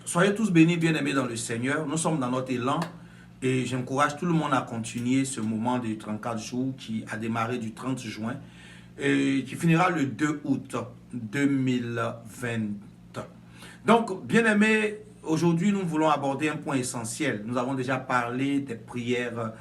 Soyez tous bénis, bien-aimés dans le Seigneur. Nous sommes dans notre élan et j'encourage tout le monde à continuer ce moment de 34 jours qui a démarré du 30 juin et qui finira le 2 août 2020. Donc, bien-aimés, aujourd'hui, nous voulons aborder un point essentiel. Nous avons déjà parlé des prières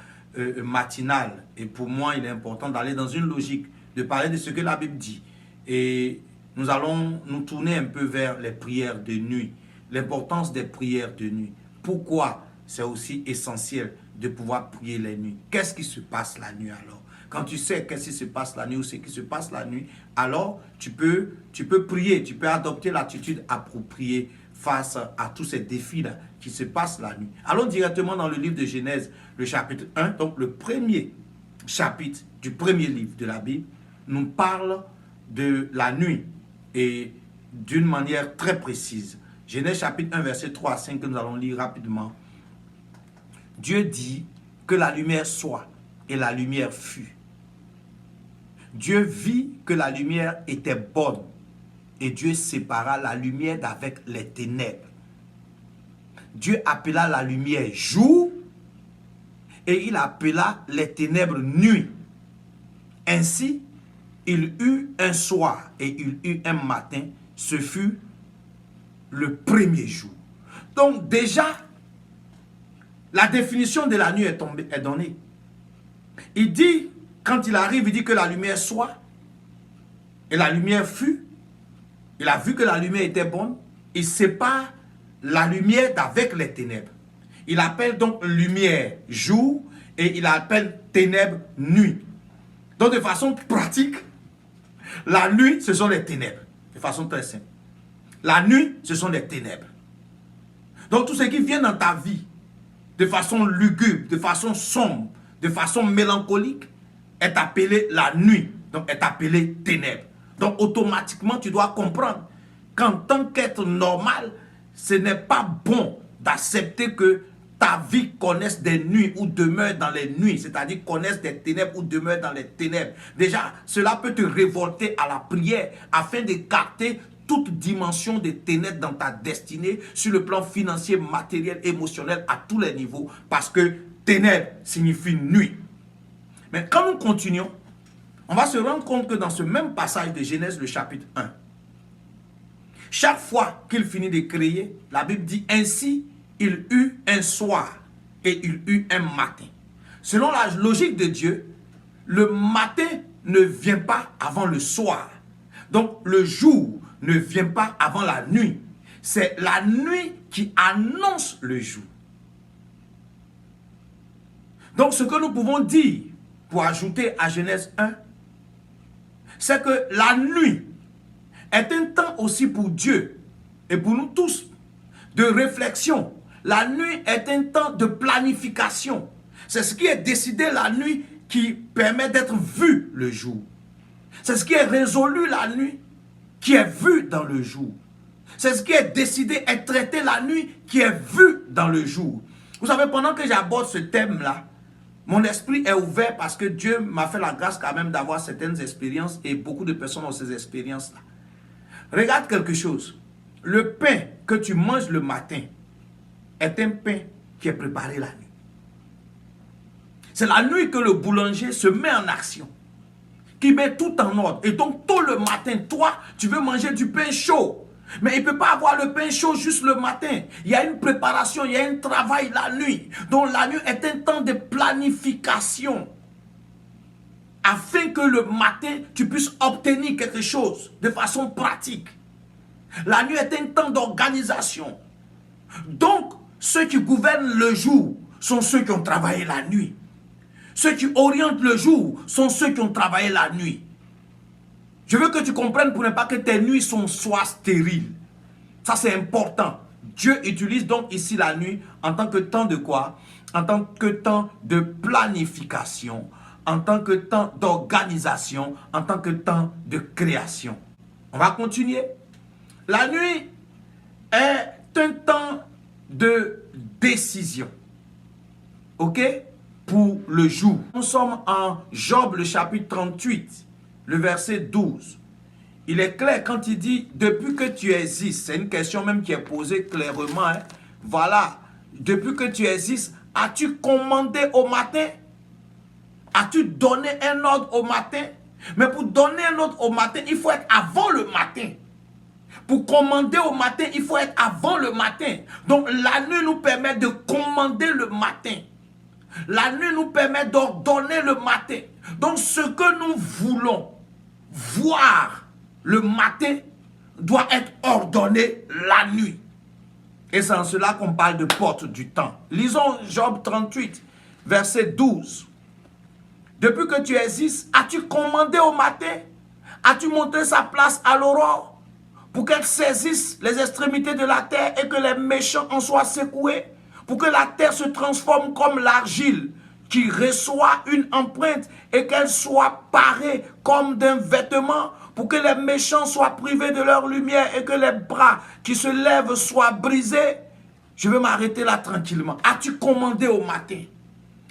matinales et pour moi, il est important d'aller dans une logique, de parler de ce que la Bible dit. Et nous allons nous tourner un peu vers les prières de nuit. L'importance des prières de nuit. Pourquoi c'est aussi essentiel de pouvoir prier les nuits? Qu'est-ce qui se passe la nuit alors? Quand tu sais qu'est-ce qui se passe la nuit ou ce qui se passe la nuit, alors tu peux prier, tu peux adopter l'attitude appropriée face à tous ces défis-là qui se passent la nuit. Allons directement dans le livre de Genèse, le chapitre 1, donc le premier chapitre du premier livre de la Bible, nous parle de la nuit et d'une manière très précise. Genèse chapitre 1, verset 3 à 5, que nous allons lire rapidement. Dieu dit que la lumière soit, et la lumière fut. Dieu vit que la lumière était bonne, et Dieu sépara la lumière d'avec les ténèbres. Dieu appela la lumière jour, et il appela les ténèbres nuit. Ainsi, il eut un soir, et il eut un matin, ce fut le premier jour. Donc déjà, la définition de la nuit est donnée. Il dit, quand il arrive, il dit que la lumière soit, et la lumière fut. Il a vu que la lumière était bonne. Il sépare la lumière d'avec les ténèbres. Il appelle donc lumière jour, et il appelle ténèbres nuit. Donc de façon pratique, la nuit, ce sont les ténèbres. De façon très simple. La nuit, ce sont les ténèbres. Donc tout ce qui vient dans ta vie, de façon lugubre, de façon sombre, de façon mélancolique, est appelé la nuit. Donc est appelé ténèbres. Donc automatiquement, tu dois comprendre qu'en tant qu'être normal, ce n'est pas bon d'accepter que ta vie connaisse des nuits ou demeure dans les nuits, c'est-à-dire connaisse des ténèbres ou demeure dans les ténèbres. Déjà, cela peut te révolter à la prière afin d'écarter toute dimension des ténèbres dans ta destinée sur le plan financier, matériel, émotionnel, à tous les niveaux, parce que ténèbres signifie nuit. Mais quand nous continuons, on va se rendre compte que dans ce même passage de Genèse, le chapitre 1, chaque fois qu'il finit de créer, la Bible dit ainsi, il eut un soir et il eut un matin. Selon la logique de Dieu, le matin ne vient pas avant le soir. Donc le jour ne vient pas avant la nuit. C'est la nuit qui annonce le jour. Donc ce que nous pouvons dire, pour ajouter à Genèse 1, c'est que la nuit est un temps aussi pour Dieu et pour nous tous de réflexion. La nuit est un temps de planification. C'est ce qui est décidé la nuit qui permet d'être vu le jour. C'est ce qui est résolu la nuit qui est vu dans le jour. C'est ce qui est décidé et traité la nuit qui est vu dans le jour. Vous savez, pendant que j'aborde ce thème-là, mon esprit est ouvert parce que Dieu m'a fait la grâce quand même d'avoir certaines expériences et beaucoup de personnes ont ces expériences-là. Regarde quelque chose. Le pain que tu manges le matin est un pain qui est préparé la nuit. C'est la nuit que le boulanger se met en action, qui met tout en ordre. Et donc, tôt le matin, toi, tu veux manger du pain chaud. Mais il ne peut pas avoir le pain chaud juste le matin. Il y a une préparation, il y a un travail la nuit. Donc, la nuit est un temps de planification. Afin que le matin, tu puisses obtenir quelque chose de façon pratique. La nuit est un temps d'organisation. Donc, ceux qui gouvernent le jour sont ceux qui ont travaillé la nuit. Ceux qui orientent le jour sont ceux qui ont travaillé la nuit. Je veux que tu comprennes pour ne pas que tes nuits soient stériles. Ça, c'est important. Dieu utilise donc ici la nuit en tant que temps de quoi? En tant que temps de planification, en tant que temps d'organisation, en tant que temps de création. On va continuer. La nuit est un temps de décision. Ok? Pour le jour. Nous sommes en Job, le chapitre 38, le verset 12. il est clair quand il dit, depuis que tu existes, c'est une question même qui est posée clairement, hein. Voilà, depuis que tu existes, as-tu commandé au matin? As-tu donné un ordre au matin? Mais pour donner un ordre au matin, il faut être avant le matin. Pour commander au matin, il faut être avant le matin. Donc la nuit nous permet de commander le matin. La nuit nous permet d'ordonner le matin. Donc ce que nous voulons voir le matin doit être ordonné la nuit. Et c'est en cela qu'on parle de porte du temps. Lisons Job 38, verset 12. Depuis que tu existes, as-tu commandé au matin? As-tu montré sa place à l'aurore pour qu'elle saisisse les extrémités de la terre et que les méchants en soient secoués? Pour que la terre se transforme comme l'argile qui reçoit une empreinte et qu'elle soit parée comme d'un vêtement, pour que les méchants soient privés de leur lumière et que les bras qui se lèvent soient brisés. Je vais m'arrêter là tranquillement. As-tu commandé au matin?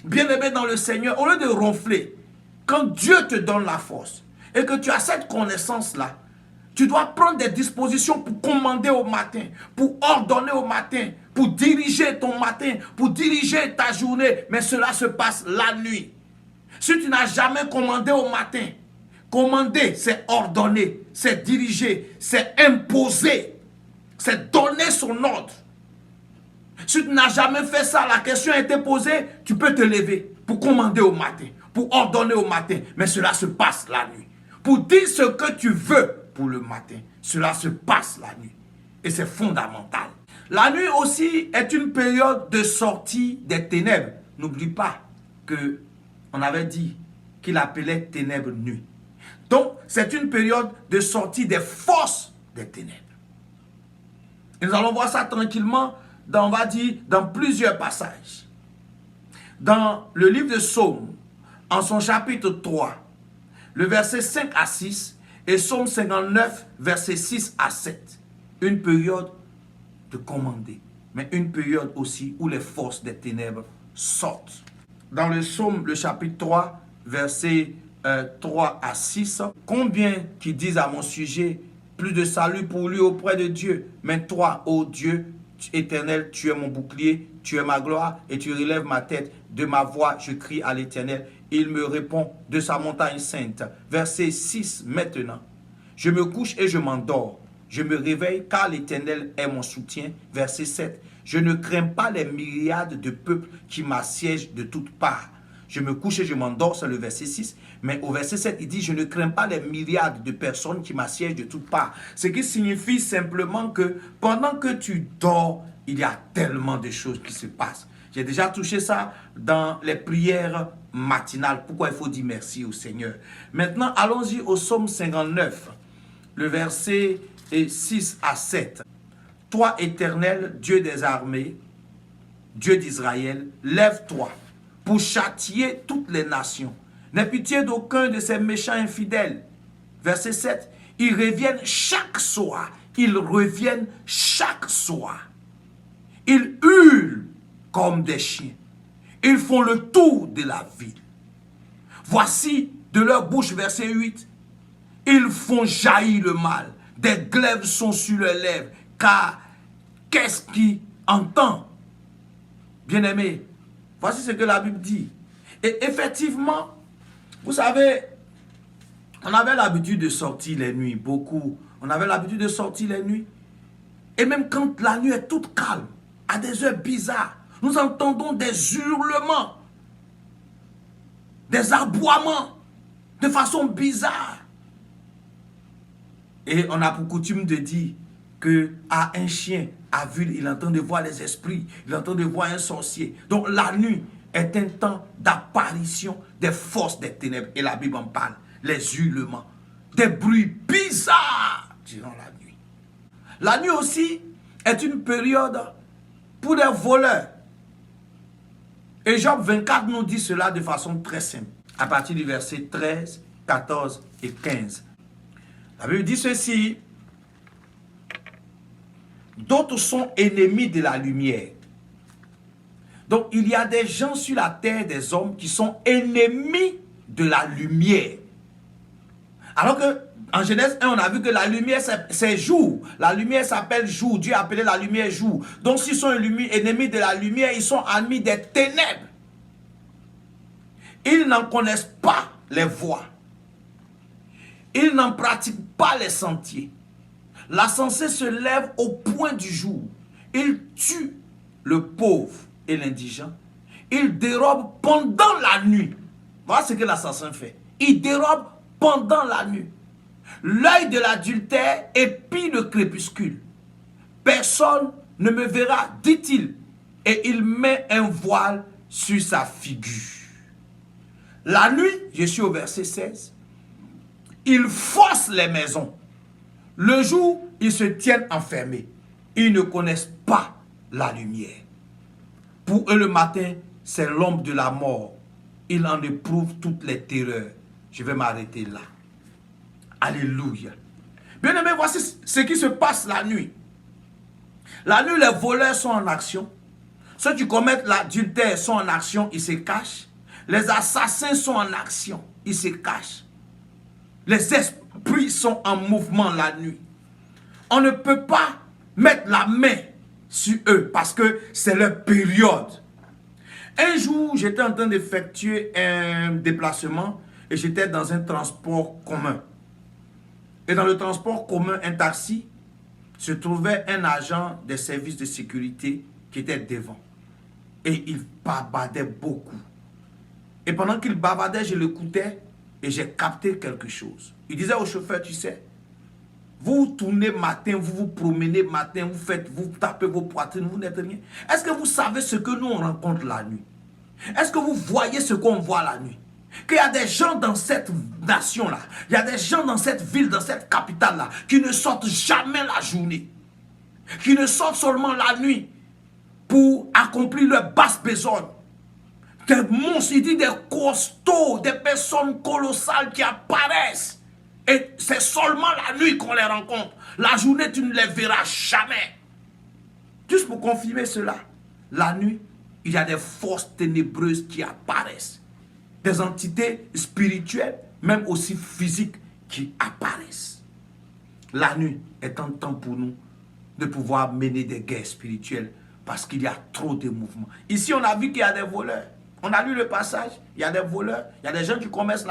Bien-aimé dans le Seigneur, au lieu de ronfler, quand Dieu te donne la force et que tu as cette connaissance-là, tu dois prendre des dispositions pour commander au matin, pour ordonner au matin, pour diriger ton matin, pour diriger ta journée. Mais cela se passe la nuit. Si tu n'as jamais commandé au matin, commander, c'est ordonner, c'est diriger, c'est imposer, c'est donner son ordre. Si tu n'as jamais fait ça, la question a été posée, tu peux te lever pour commander au matin, pour ordonner au matin. Mais cela se passe la nuit. Pour dire ce que tu veux pour le matin, cela se passe la nuit. Et c'est fondamental. La nuit aussi est une période de sortie des ténèbres. N'oublie pas qu'on avait dit qu'il appelait ténèbres nuit. Donc, c'est une période de sortie des forces des ténèbres. Et nous allons voir ça tranquillement on va dire, dans plusieurs passages. Dans le livre de Psaume, en son chapitre 3, le verset 5 à 6, et Psaume 59, verset 6 à 7. Une période de commander, mais une période aussi où les forces des ténèbres sortent. Dans le Psaume, le chapitre 3, verset 3 à 6, combien qui disent à mon sujet, plus de salut pour lui auprès de Dieu, mais toi, ô Dieu, Éternel, tu es mon bouclier, tu es ma gloire et tu relèves ma tête. De ma voix, je crie à l'Éternel. Il me répond de sa montagne sainte. Verset 6 maintenant. Je me couche et je m'endors. Je me réveille car l'Éternel est mon soutien. Verset 7. Je ne crains pas les myriades de peuples qui m'assiègent de toutes parts. Je me couche et je m'endors, c'est le verset 6. Mais au verset 7, il dit, je ne crains pas les myriades de personnes qui m'assiègent de toutes parts. Ce qui signifie simplement que pendant que tu dors, il y a tellement de choses qui se passent. J'ai déjà touché ça dans les prières matinales. Pourquoi il faut dire merci au Seigneur. Maintenant, allons-y au psaume 59, le verset 6 à 7. Toi, Éternel, Dieu des armées, Dieu d'Israël, lève-toi pour châtier toutes les nations. N'aie pitié d'aucun de ces méchants infidèles. Verset 7. Ils reviennent chaque soir. Ils reviennent chaque soir. Ils hurlent comme des chiens. Ils font le tour de la ville. Voici de leur bouche, verset 8. Ils font jaillir le mal. Des glaives sont sur leurs lèvres. Car qu'est-ce qui entend? Bien-aimé, voici ce que la Bible dit. Et effectivement, vous savez, on avait l'habitude de sortir les nuits, beaucoup. On avait l'habitude de sortir les nuits. Et même quand la nuit est toute calme, à des heures bizarres, nous entendons des hurlements, des aboiements, de façon bizarre. Et on a pour coutume de dire que un chien aveugle, il entend de voir les esprits, il entend de voir un sorcier. Donc la nuit est un temps d'apparition des forces des ténèbres. Et la Bible en parle. Les hurlements, des bruits bizarres durant la nuit. La nuit aussi est une période pour les voleurs. Et Job 24 nous dit cela de façon très simple. À partir du verset 13, 14 et 15. La Bible dit ceci. D'autres sont ennemis de la lumière. Donc, il y a des gens sur la terre, des hommes qui sont ennemis de la lumière. Alors que En Genèse 1, on a vu que la lumière, c'est jour. La lumière s'appelle jour. Dieu a appelé la lumière jour. Donc, s'ils sont ennemis de la lumière, ils sont ennemis des ténèbres. Ils n'en connaissent pas les voies. Ils n'en pratiquent pas les sentiers. La censée se lève au point du jour. Il tue le pauvre et l'indigent. Il dérobe pendant la nuit. Voilà ce que l'assassin fait. Il dérobe pendant la nuit. L'œil de l'adultère épie le crépuscule. Personne ne me verra, dit-il. Et il met un voile sur sa figure. La nuit, je suis au verset 16, ils forcent les maisons. Le jour, ils se tiennent enfermés. Ils ne connaissent pas la lumière. Pour eux, le matin, c'est l'ombre de la mort. Ils en éprouvent toutes les terreurs. Je vais m'arrêter là. Alléluia. Bien aimé, voici ce qui se passe la nuit. La nuit, les voleurs sont en action. Ceux qui commettent l'adultère sont en action, ils se cachent. Les assassins sont en action, ils se cachent. Les esprits sont en mouvement la nuit. On ne peut pas mettre la main sur eux parce que c'est leur période. Un jour, j'étais en train d'effectuer un déplacement et j'étais dans un transport commun. Et dans le transport commun, un taxi, se trouvait un agent des services de sécurité qui était devant. Et il bavardait beaucoup. Et pendant qu'il bavardait, je l'écoutais et j'ai capté quelque chose. Il disait au chauffeur, tu sais, vous tournez matin, vous vous promenez matin, vous tapez vos poitrines, vous n'êtes rien. Est-ce que vous savez ce que nous on rencontre la nuit? Est-ce que vous voyez ce qu'on voit la nuit? Qu'il y a des gens dans cette nation-là, il y a des gens dans cette ville, dans cette capitale-là, qui ne sortent jamais la journée, qui ne sortent seulement la nuit pour accomplir leur basse besogne. Des monstres, il dit des costauds, des personnes colossales qui apparaissent. Et c'est seulement la nuit qu'on les rencontre. La journée, tu ne les verras jamais. Juste pour confirmer cela, la nuit, il y a des forces ténébreuses qui apparaissent. Des entités spirituelles, même aussi physiques, qui apparaissent. La nuit est un temps pour nous de pouvoir mener des guerres spirituelles parce qu'il y a trop de mouvements. Ici, on a vu qu'il y a des voleurs. On a lu le passage, il y a des voleurs, il y a des gens qui commettent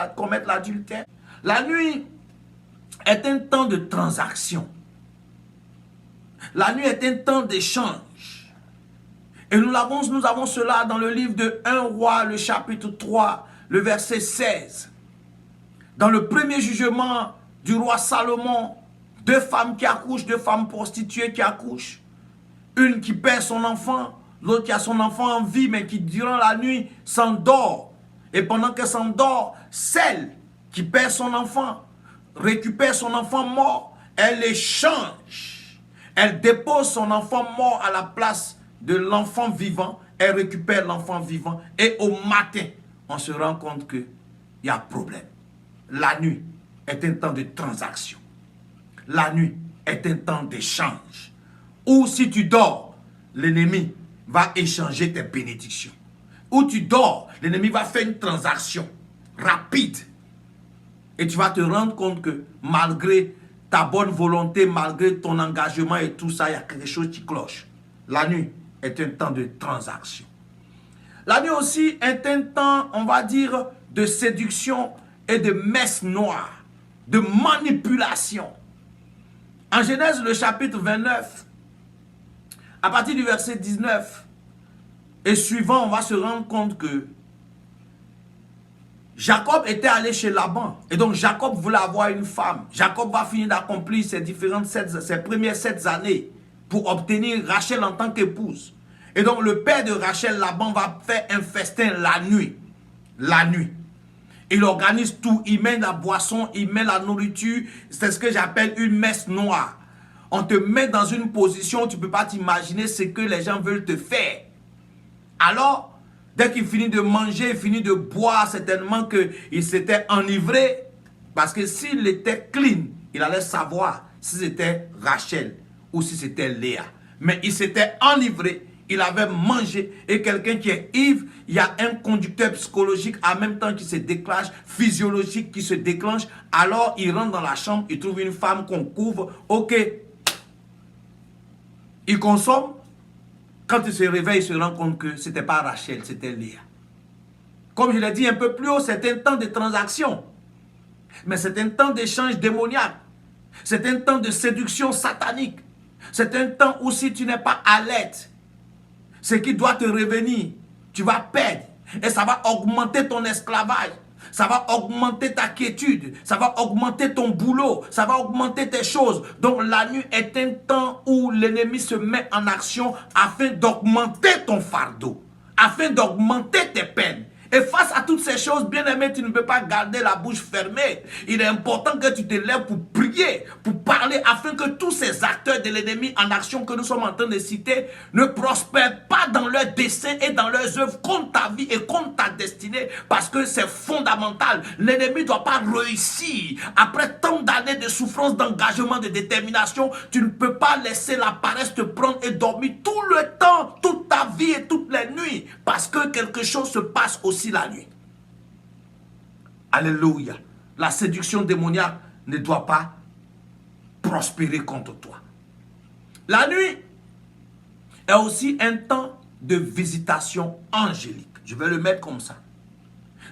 l'adultère. La nuit est un temps de transaction. La nuit est un temps d'échange. Et nous avons cela dans le livre de 1 Roi, le chapitre 3, le verset 16. Dans le premier jugement du roi Salomon, 2 femmes qui accouchent, 2 femmes prostituées qui accouchent. Une qui perd son enfant, l'autre qui a son enfant en vie, mais qui durant la nuit s'endort. Et pendant qu'elle s'endort, celle qui perd son enfant, récupère son enfant mort, elle échange. Elle dépose son enfant mort à la place de l'enfant vivant. Elle récupère l'enfant vivant. Et au matin, on se rend compte qu'il y a problème. La nuit est un temps de transaction. La nuit est un temps d'échange. Ou si tu dors, l'ennemi va échanger tes bénédictions. Ou tu dors, l'ennemi va faire une transaction rapide. Et tu vas te rendre compte que malgré ta bonne volonté, malgré ton engagement et tout ça, il y a quelque chose qui cloche. La nuit est un temps de transaction. La nuit aussi est un temps, on va dire, de séduction et de messe noire, de manipulation. En Genèse, le chapitre 29, à partir du verset 19 et suivant, on va se rendre compte que Jacob était allé chez Laban. Et donc Jacob voulait avoir une femme. Jacob va finir d'accomplir ses premières 7 années pour obtenir Rachel en tant qu'épouse. Et donc le père de Rachel, Laban, va faire un festin la nuit. La nuit. Il organise tout. Il met la boisson, il met la nourriture. C'est ce que j'appelle une messe noire. On te met dans une position où tu ne peux pas t'imaginer ce que les gens veulent te faire. Alors, dès qu'il finit de manger, il finit de boire, certainement qu'il s'était enivré. Parce que s'il était clean, il allait savoir si c'était Rachel ou si c'était Léa. Mais il s'était enivré, il avait mangé. Et quelqu'un qui est ivre, il y a un conducteur psychologique en même temps qui se déclenche, physiologique qui se déclenche. Alors il rentre dans la chambre, il trouve une femme qu'on couvre. Ok, il consomme. Quand il se réveille, il se rend compte que ce n'était pas Rachel, c'était Léa. Comme je l'ai dit un peu plus haut, c'est un temps de transaction. Mais c'est un temps d'échange démoniaque. C'est un temps de séduction satanique. C'est un temps où si tu n'es pas alerte, ce qui doit te revenir, tu vas perdre. Et ça va augmenter ton esclavage. Ça va augmenter ta quiétude. Ça va augmenter ton boulot. Ça va augmenter tes choses. Donc la nuit est un temps où l'ennemi se met en action afin d'augmenter ton fardeau. Afin d'augmenter tes peines. Et face à toutes ces choses, bien-aimé, tu ne peux pas garder la bouche fermée. Il est important que tu te lèves pour prier, pour parler, afin que tous ces acteurs de l'ennemi en action que nous sommes en train de citer ne prospèrent pas dans leurs desseins et dans leurs œuvres contre ta vie et contre ta destinée, parce que c'est fondamental. L'ennemi ne doit pas réussir. Après tant d'années de souffrance, d'engagement, de détermination, tu ne peux pas laisser la paresse te prendre et dormir tout le temps, toute ta vie et toutes les nuits, parce que quelque chose se passe aussi la nuit. Alléluia. La séduction démoniaque ne doit pas prospérer contre toi. La nuit est aussi un temps de visitation angélique. Je vais le mettre comme ça.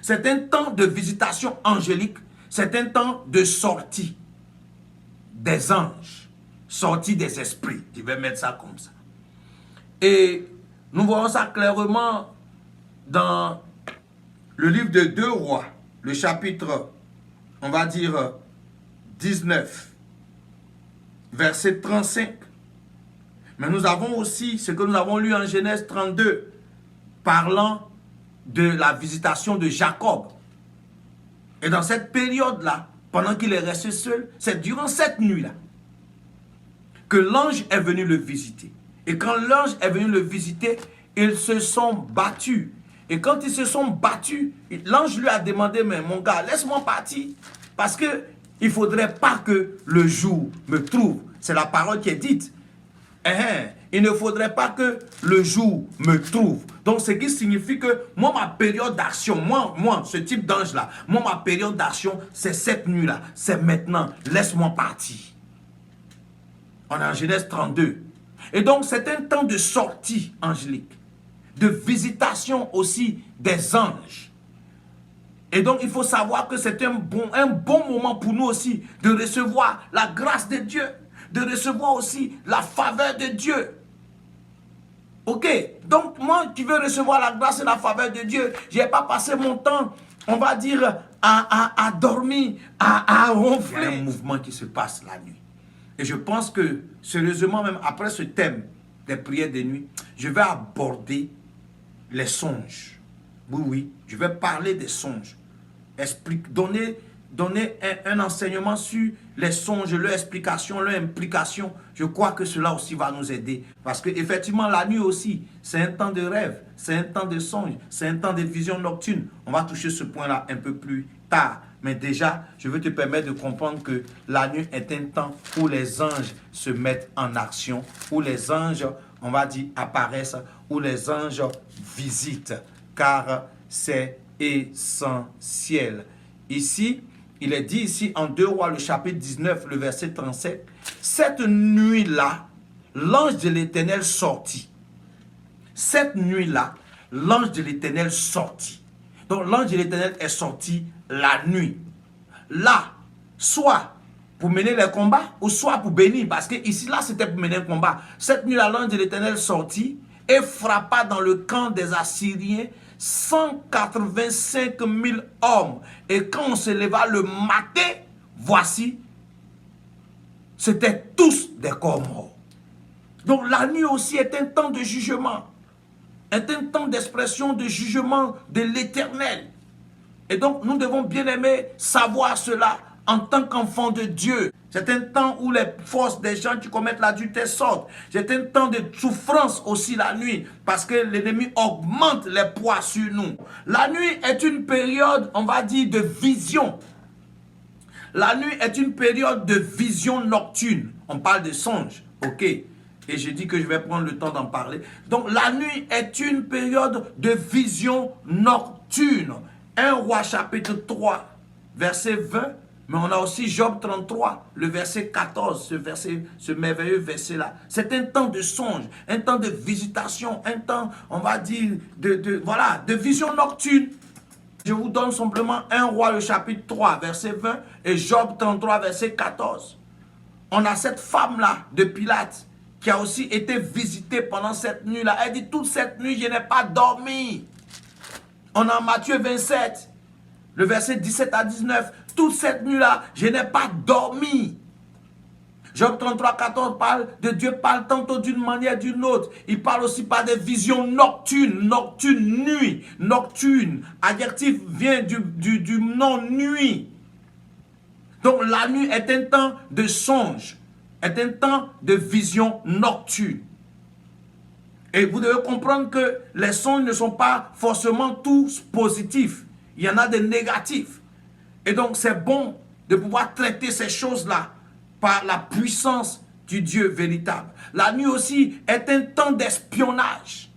C'est un temps de visitation angélique. C'est un temps de sortie des anges, sortie des esprits. Je vais mettre ça comme ça. Et nous voyons ça clairement dans le livre de 2 Rois, le chapitre, on va dire, 19, verset 35. Mais nous avons aussi ce que nous avons lu en Genèse 32, parlant de la visitation de Jacob. Et dans cette période-là, pendant qu'il est resté seul, c'est durant cette nuit-là que l'ange est venu le visiter. Et quand l'ange est venu le visiter, ils se sont battus. Et quand ils se sont battus, l'ange lui a demandé, mais mon gars, laisse-moi partir. Parce que il ne faudrait pas que le jour me trouve. C'est la parole qui est dite. Il ne faudrait pas que le jour me trouve. Donc, ce qui signifie que moi, ma période d'action, moi, ce type d'ange-là, moi, ma période d'action, c'est cette nuit-là. C'est maintenant. Laisse-moi partir. On est en Genèse 32. Et donc, c'est un temps de sortie angélique, de visitation aussi des anges. Et donc, il faut savoir que c'est un bon moment pour nous aussi de recevoir la grâce de Dieu, de recevoir aussi la faveur de Dieu. Ok? Donc, moi qui veux recevoir la grâce et la faveur de Dieu, je n'ai pas passé mon temps, on va dire, à dormir, à ronfler. Il y a un mouvement qui se passe la nuit. Et je pense que, sérieusement, même après ce thème des prières de nuit, je vais aborder les songes. Oui, oui, je vais parler des songes. Donner un enseignement sur les songes, leur explication, leur implication. Je crois que cela aussi va nous aider. Parce qu'effectivement, la nuit aussi, c'est un temps de rêve, c'est un temps de songe, c'est un temps de vision nocturne. On va toucher ce point-là un peu plus tard. Mais déjà, je veux te permettre de comprendre que la nuit est un temps où les anges se mettent en action, où les anges, on va dire, apparaissent, où les anges visitent, car c'est essentiel. Ici, il est dit ici en 2 Rois, le chapitre 19, le verset 37, cette nuit-là, l'ange de l'Éternel sortit. Cette nuit-là, l'ange de l'Éternel sortit. Donc l'ange de l'Éternel est sorti la nuit. Là, soit pour mener les combats, ou soit pour bénir. Parce que ici, là, c'était pour mener un combat. Cette nuit-là, l'ange de l'Éternel sortit et frappa dans le camp des Assyriens 185 000 hommes. Et quand on se leva le matin, voici, c'était tous des corps morts. Donc la nuit aussi est un temps de jugement. Est un temps d'expression de jugement de l'Éternel. Et donc nous devons bien aimer savoir cela en tant qu'enfants de Dieu. C'est un temps où les forces des gens qui commettent l'adultère sortent. C'est un temps de souffrance aussi la nuit, parce que l'ennemi augmente les poids sur nous. La nuit est une période, on va dire, de vision. La nuit est une période de vision nocturne. On parle de songe, ok. Et j'ai dit que je vais prendre le temps d'en parler. Donc la nuit est une période de vision nocturne. 1 Roi chapitre 3, verset 20. Mais on a aussi Job 33, le verset 14, ce merveilleux verset-là. C'est un temps de songe, un temps de visitation, un temps, on va dire, de vision nocturne. Je vous donne simplement 1 Roi, le chapitre 3, verset 20, et Job 33, verset 14. On a cette femme-là de Pilate qui a aussi été visitée pendant cette nuit-là. Elle dit, toute cette nuit, je n'ai pas dormi. On a Matthieu 27, le verset 17 à 19. Toute cette nuit-là, je n'ai pas dormi. Job 33, 14 parle de Dieu, parle tantôt d'une manière d'une autre. Il parle aussi par des visions nocturnes, nuit, nocturne. Adjectif vient du nom nuit. Donc la nuit est un temps de songe, est un temps de vision nocturne. Et vous devez comprendre que les songes ne sont pas forcément tous positifs. Il y en a des négatifs. Et donc c'est bon de pouvoir traiter ces choses-là par la puissance du Dieu véritable. La nuit aussi est un temps d'espionnage.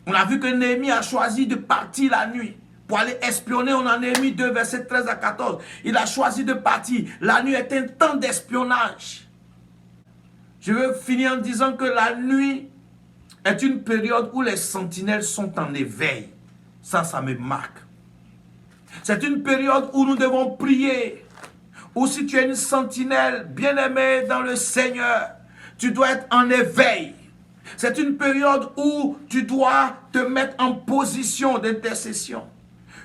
On a vu que Néhémie a choisi de partir la nuit pour aller espionner. On a Néhémie 2, verset 13 à 14. Il a choisi de partir. La nuit est un temps d'espionnage. Je veux finir en disant que la nuit est une période où les sentinelles sont en éveil. Ça me marque. C'est une période où nous devons prier. Ou si tu es une sentinelle bien-aimée dans le Seigneur, tu dois être en éveil. C'est une période où tu dois te mettre en position d'intercession.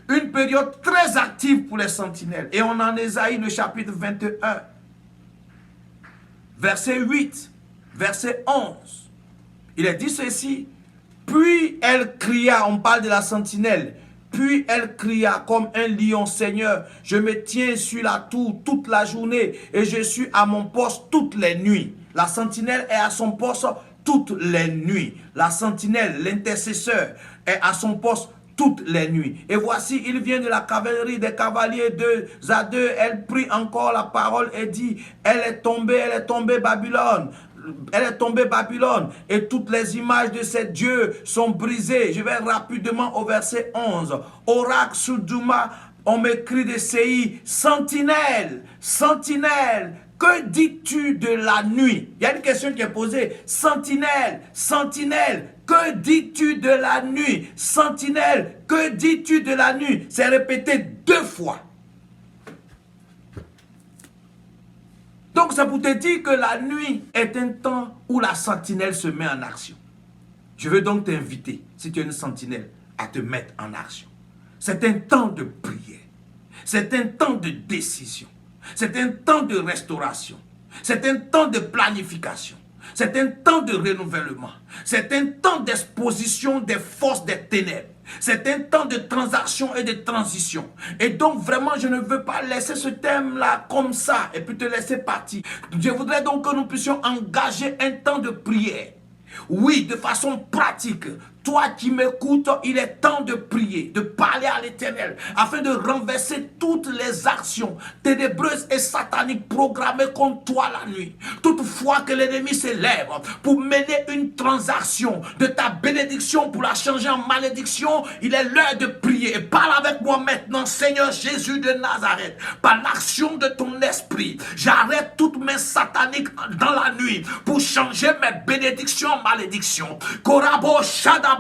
Une période très active pour les sentinelles. Et on en Ésaïe, le chapitre 21, verset 8, verset 11. Il est dit ceci. Puis elle cria, on parle de la sentinelle. Puis elle cria comme un lion, Seigneur, je me tiens sur la tour toute la journée et je suis à mon poste toutes les nuits. La sentinelle est à son poste toutes les nuits. La sentinelle, l'intercesseur, est à son poste toutes les nuits. Et voici, il vient de la cavalerie des cavaliers 2 à 2. Elle prit encore la parole et dit, elle est tombée Babylone. Elle est tombée Babylone et toutes les images de ces dieux sont brisées. Je vais rapidement au verset 11. Oracle Soudouma, on m'écrit de Séi, sentinelle, sentinelle, que dis-tu de la nuit? Il y a une question qui est posée. Sentinelle, sentinelle, que dis-tu de la nuit? Sentinelle, que dis-tu de la nuit? C'est répété 2 fois. Donc c'est pour te dire que la nuit est un temps où la sentinelle se met en action. Je veux donc t'inviter, si tu es une sentinelle, à te mettre en action. C'est un temps de prière. C'est un temps de décision. C'est un temps de restauration. C'est un temps de planification. C'est un temps de renouvellement. C'est un temps d'exposition des forces des ténèbres. C'est un temps de transaction et de transition. Et donc vraiment, je ne veux pas laisser ce thème-là comme ça et puis te laisser partir. Je voudrais donc que nous puissions engager un temps de prière. Oui, de façon pratique. Toi qui m'écoutes, il est temps de prier, de parler à l'Éternel, afin de renverser toutes les actions ténébreuses et sataniques programmées contre toi la nuit. Toutefois que l'ennemi s'élève pour mener une transaction de ta bénédiction pour la changer en malédiction, il est l'heure de prier. Et parle avec moi maintenant, Seigneur Jésus de Nazareth, par l'action de ton esprit, j'arrête toutes mes sataniques dans la nuit pour changer mes bénédictions en malédiction. Korabo Shada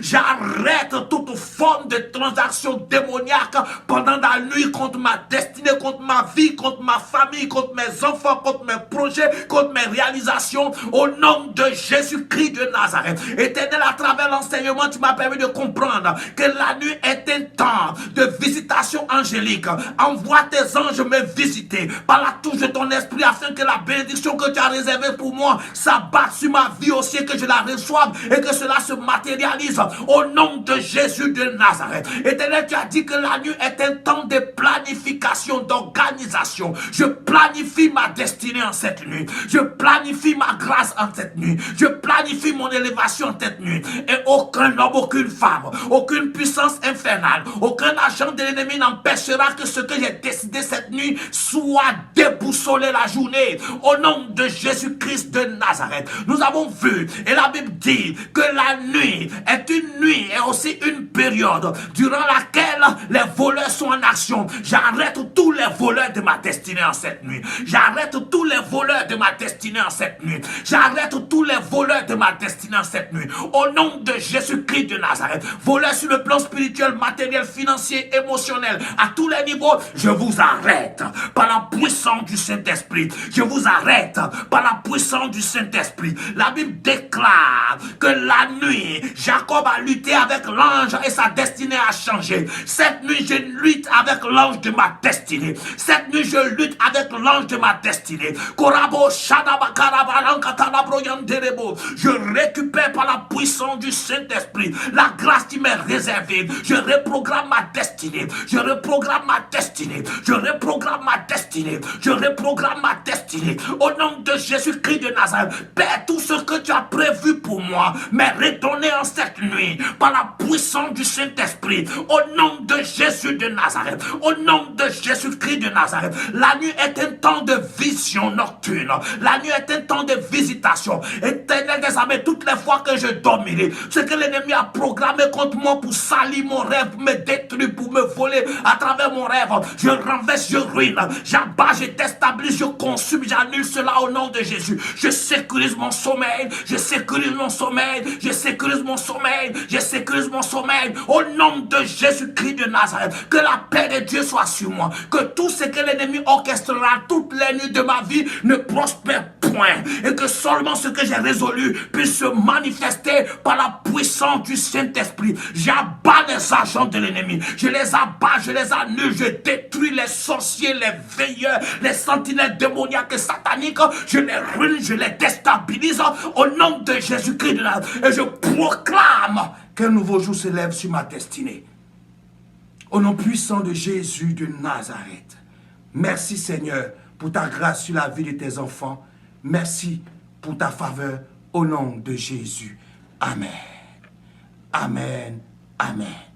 j'arrête toute forme de transaction démoniaque pendant la nuit contre ma destinée, contre ma vie, contre ma famille, contre mes enfants, contre mes projets, contre mes réalisations, au nom de Jésus-Christ de Nazareth. Éternel, à travers l'enseignement, tu m'as permis de comprendre que la nuit est un temps de visitation angélique. Envoie tes anges me visiter par la touche de ton esprit afin que la bénédiction que tu as réservée pour moi s'abatte sur ma vie aussi, que je la reçoive et que cela se matérialise au nom de Jésus de Nazareth. Éternel, tu as dit que la nuit est un temps de planification, d'organisation. Je planifie ma destinée en cette nuit. Je planifie ma grâce en cette nuit. Je planifie mon élévation en cette nuit. Et aucun homme, aucune femme, aucune puissance infernale, aucun agent de l'ennemi n'empêchera que ce que j'ai décidé cette nuit soit déboussolé la journée. Au nom de Jésus-Christ de Nazareth, nous avons vu, et la Bible dit que la nuit est une nuit et aussi une période durant laquelle les voleurs sont en action. J'arrête tous les voleurs de ma destinée en cette nuit. J'arrête tous les voleurs de ma destinée en cette nuit. J'arrête tous les voleurs de ma destinée en cette nuit. Au nom de Jésus-Christ de Nazareth, voleurs sur le plan spirituel, matériel, financier, émotionnel, à tous les niveaux, je vous arrête par la puissance du Saint-Esprit. Je vous arrête par la puissance du Saint-Esprit. La Bible déclare que la nuit, Jacob a lutté avec l'ange et sa destinée a changé. Cette nuit, je lutte avec l'ange de ma destinée. Cette nuit, je lutte avec l'ange de ma destinée. Je récupère par la puissance du Saint-Esprit la grâce qui m'est réservée. Je reprogramme ma destinée. Je reprogramme ma destinée. Je reprogramme ma destinée. Je reprogramme ma destinée. Au nom de Jésus-Christ de Nazareth, Père, tout ce que tu as prévu pour moi m'est retourné en cette nuit par la puissance du Saint-Esprit. Au nom de Jésus de Nazareth. Au nom de Jésus-Christ de Nazareth. La nuit est un temps de vision nocturne. La nuit est un temps de visitation. Éternel des armées, toutes les fois que je dormirai, ce que l'ennemi a programmé contre moi pour salir mon rêve, pour me détruire, pour me voler à travers mon rêve, je renverse, je ruine, j'abats, je déstabilise, je consume, j'annule cela au nom de Jésus. Je sécurise mon sommeil, je sécurise mon sommeil, je sécurise mon sommeil, je sécurise mon sommeil au nom de Jésus-Christ de Nazareth. Que la paix de Dieu soit sur moi, que tout ce que l'ennemi orchestrera toutes les nuits de ma vie ne prospère point, et que seulement ce que j'ai résolu puisse se manifester par la puissance du Saint-Esprit. J'abats les agents de l'ennemi, je les abats, je les annule, je détruis les sorciers, les veilleurs, les sentinelles démoniaques et sataniques, je les ruine, je les déstabilise au nom de Jésus-Christ de Nazareth, et je proclame qu'un nouveau jour se lève sur ma destinée. Au nom puissant de Jésus de Nazareth, merci Seigneur pour ta grâce sur la vie de tes enfants. Merci pour ta faveur au nom de Jésus. Amen. Amen. Amen.